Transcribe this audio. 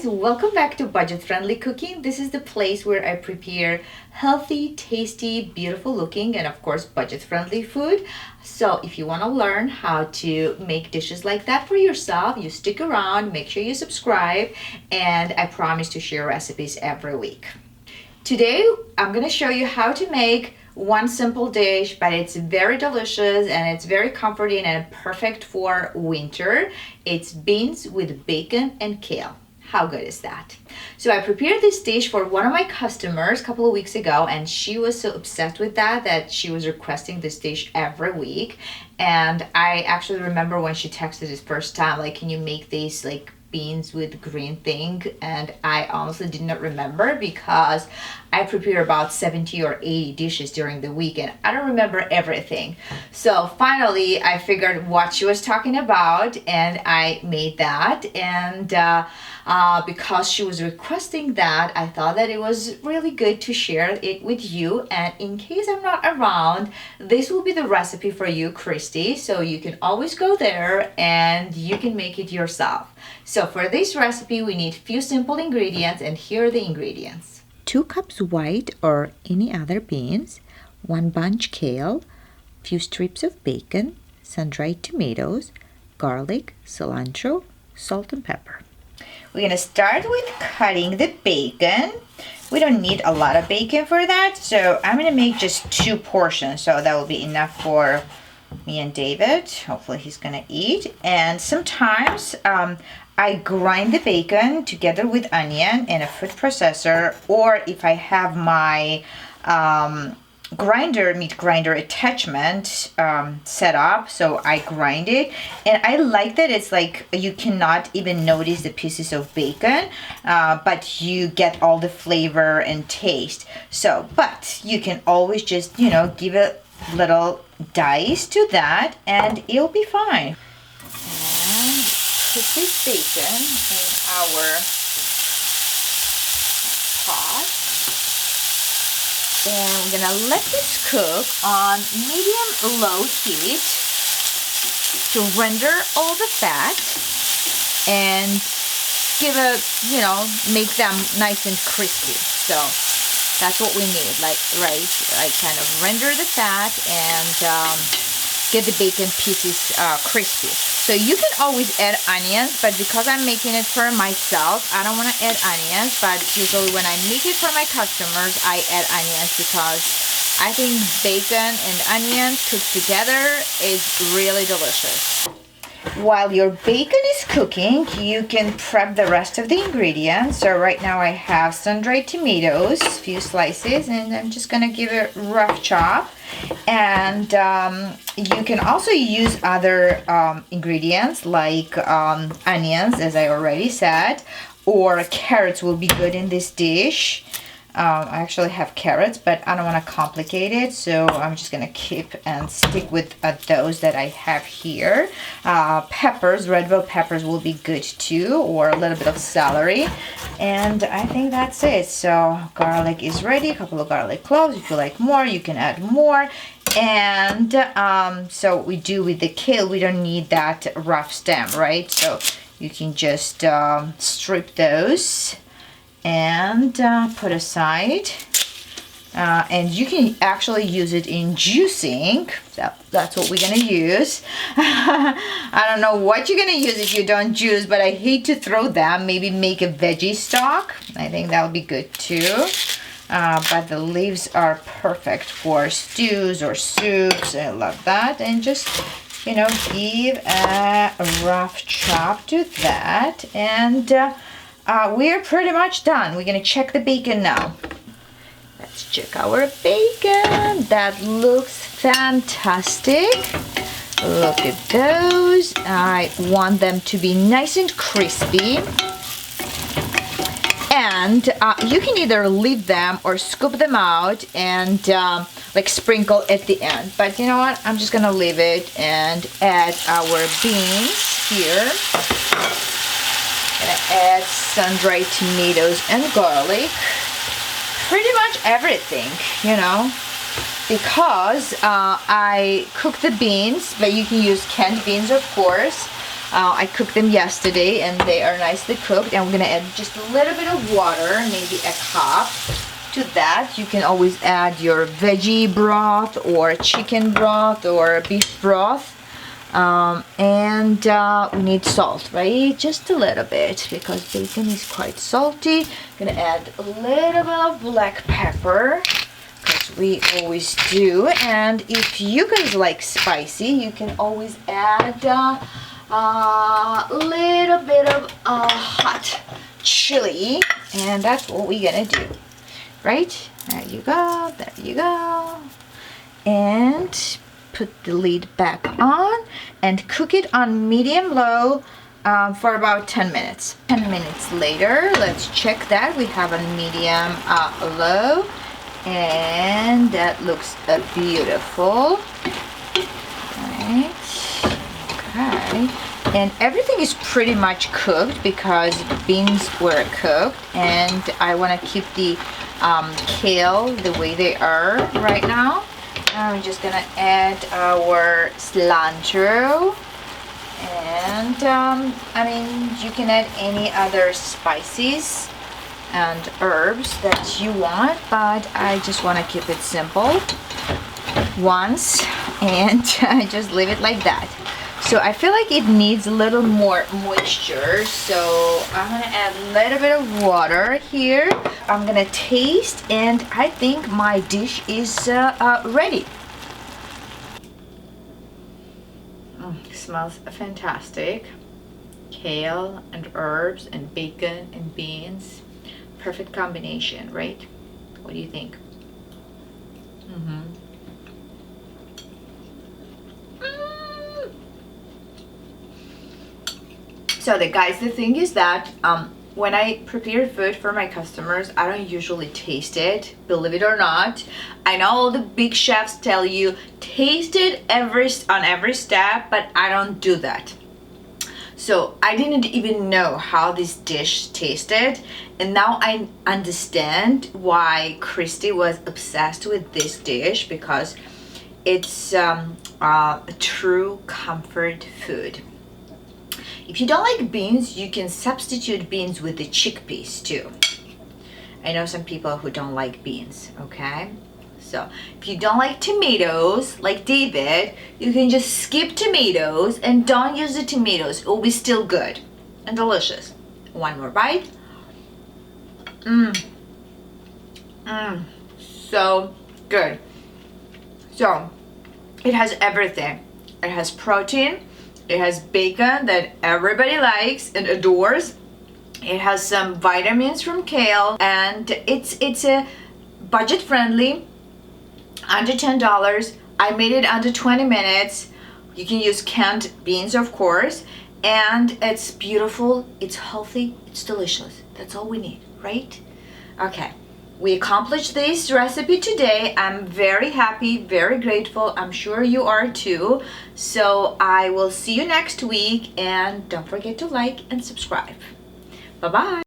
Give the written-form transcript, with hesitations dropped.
welcome back to Budget Friendly Cooking. This is the place where I prepare healthy, tasty, beautiful looking, and of course budget friendly food. So if you want to learn how to make dishes like that for yourself, you stick around, make sure you subscribe, and I promise to share recipes every week. Today I'm going to show you how to make one simple dish, but it's very delicious and it's very comforting and perfect for winter. It's beans with bacon and kale. How good is that? So I prepared this dish for one of my customers a couple of weeks ago, and she was so obsessed with that she was requesting this dish every week. And I actually remember when she texted this first time, like, can you make these like beans with green thing? And I honestly did not remember because I prepare about 70 or 80 dishes during the week and I don't remember everything. So finally I figured what she was talking about and I made that. And because she was requesting that, I thought that it was really good to share it with you. And in case I'm not around, this will be the recipe for you, Christy. So you can always go there and you can make it yourself. So for this recipe, we need few simple ingredients, and here are the ingredients. 2 cups white or any other beans, 1 bunch kale, few strips of bacon, sun-dried tomatoes, garlic, cilantro, salt and pepper. We're gonna start with cutting the bacon. We don't need a lot of bacon for that, so I'm gonna make just 2 portions, so that will be enough for me and David. Hopefully he's gonna eat. And sometimes I grind the bacon together with onion in a food processor, or if I have my meat grinder attachment set up, so I grind it. And I like that it's like you cannot even notice the pieces of bacon, but you get all the flavor and taste. So, but you can always just, give a little dice to that and it'll be fine. And put this bacon in our pot. And we're gonna let this cook on medium-low heat to render all the fat and give make them nice and crispy. So that's what we need, like kind of render the fat and get the bacon pieces crispy. So you can always add onions, but because I'm making it for myself, I don't want to add onions. But usually when I make it for my customers, I add onions because I think bacon and onions cooked together is really delicious. While your bacon is cooking, you can prep the rest of the ingredients. So right now I have sun-dried tomatoes, a few slices, and I'm just gonna give it a rough chop. And you can also use other ingredients like onions, as I already said, or carrots will be good in this dish. I actually have carrots, but I don't want to complicate it, so I'm just gonna keep and stick with those that I have here. Peppers, red bell peppers will be good too, or a little bit of celery. And I think that's it. So garlic is ready, a couple of garlic cloves. If you like more, you can add more. And so we do with the kale, we don't need that rough stem, right? So you can just strip those and put aside. And you can actually use it in juicing. So that's what we're gonna use. I don't know what you're gonna use if you don't juice, but I hate to throw them. Maybe make a veggie stock. I think that would be good too. But the leaves are perfect for stews or soups. I love that. And just, give a rough chop to that. And we're pretty much done. We're gonna check the bacon now. Let's check our bacon. That looks fantastic. Look at those. I want them to be nice and crispy. And you can either leave them or scoop them out and like sprinkle at the end. But you know what? I'm just gonna leave it and add our beans here. Gonna add sun-dried tomatoes and garlic. Pretty much everything, because I cook the beans, but you can use canned beans, of course. I cooked them yesterday and they are nicely cooked, and we're gonna add just a little bit of water, maybe a cup. To that, you can always add your veggie broth or chicken broth or beef broth. We need salt, right? Just a little bit, because bacon is quite salty. Gonna add a little bit of black pepper, because we always do. And if you guys like spicy, you can always add a little bit of hot chili, and that's what we're gonna do. Right? There you go, there you go. And put the lid back on and cook it on medium-low for about 10 minutes. 10 minutes later, let's check that. We have a medium-low, and that looks beautiful. Right. Okay. And everything is pretty much cooked because beans were cooked, and I want to keep the kale the way they are right now. I'm just gonna add our cilantro, and I mean, you can add any other spices and herbs that you want, but I just want to keep it simple once, and I just leave it like that. So I feel like it needs a little more moisture, so I'm gonna add a little bit of water here. I'm gonna taste, and I think my dish is ready. Smells fantastic. Kale and herbs and bacon and beans. Perfect combination, right? What do you think? So the thing is that when I prepare food for my customers, I don't usually taste it, believe it or not. I know all the big chefs tell you taste it on every step, but I don't do that. So I didn't even know how this dish tasted, and now I understand why Christy was obsessed with this dish, because it's a true comfort food. If you don't like beans, you can substitute beans with the chickpeas too. I know some people who don't like beans, okay? So if you don't like tomatoes, like David, you can just skip tomatoes and don't use the tomatoes. It will be still good and delicious. One more bite. So good. So it has everything. It has protein. It has bacon that everybody likes and adores. It has some vitamins from kale, and it's a budget friendly, under $10. I made it under 20 minutes. You can use canned beans, of course, and it's beautiful, it's healthy, it's delicious. That's all we need, right? Okay. We accomplished this recipe today. I'm very happy, very grateful. I'm sure you are too. So I will see you next week, and don't forget to like and subscribe. Bye-bye.